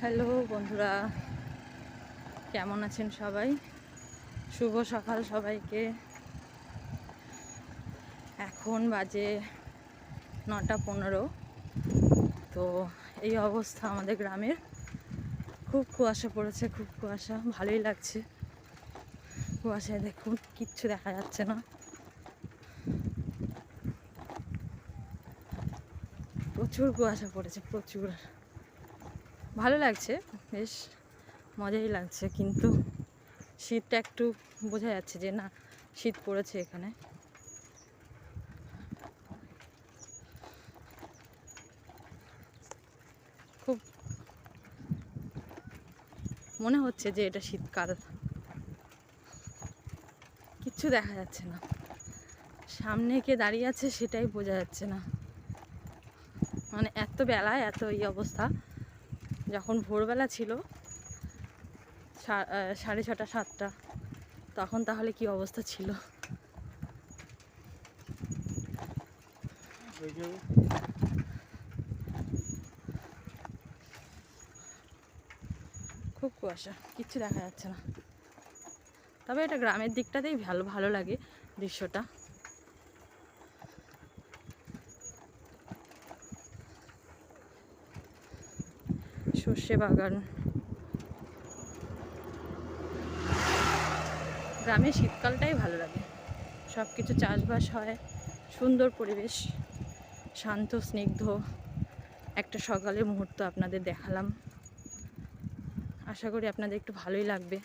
Hello বন্ধুরা, কেমন আছেন সবাই? শুভ সকাল সবাইকে। এখন বাজে 9:15। তো এই অবস্থা আমাদের গ্রামের। খুব কুয়াশা পড়েছে, খুব কুয়াশা, ভালোই লাগছে। কুয়াশায় দেখুন কিচ্ছু দেখা যাচ্ছে না, প্রচুর কুয়াশা পড়েছে, প্রচুর। ভালো লাগছে, বেশ মজাই লাগছে, কিন্তু শীতটা একটু বোঝা যাচ্ছে যে না, শীত পড়েছে এখানে। খুব মনে হচ্ছে যে এটা শীতকাল। কিচ্ছু দেখা যাচ্ছে না, সামনে কে দাঁড়িয়ে আছে সেটাই বোঝা যাচ্ছে না। মানে এত বেলায় এত এই অবস্থা। যখন ভোরবেলা ছিল 6:30 7টা, তখন তাহলে কি অবস্থা ছিল। খুব কুয়াশা, কিচ্ছু দেখা যাচ্ছে না। তবে এটা গ্রামের দিকটাতেই ভালো ভালো লাগে দৃশ্যটা। সর্ষে বাগান। গ্রামে শীতকালটাই ভালো লাগে, সব কিছু চাষবাস হয়, সুন্দর পরিবেশ, শান্ত স্নিগ্ধ একটা সকালের মুহূর্ত আপনাদের দেখালাম। আশা করি আপনাদের একটু ভালোই লাগবে।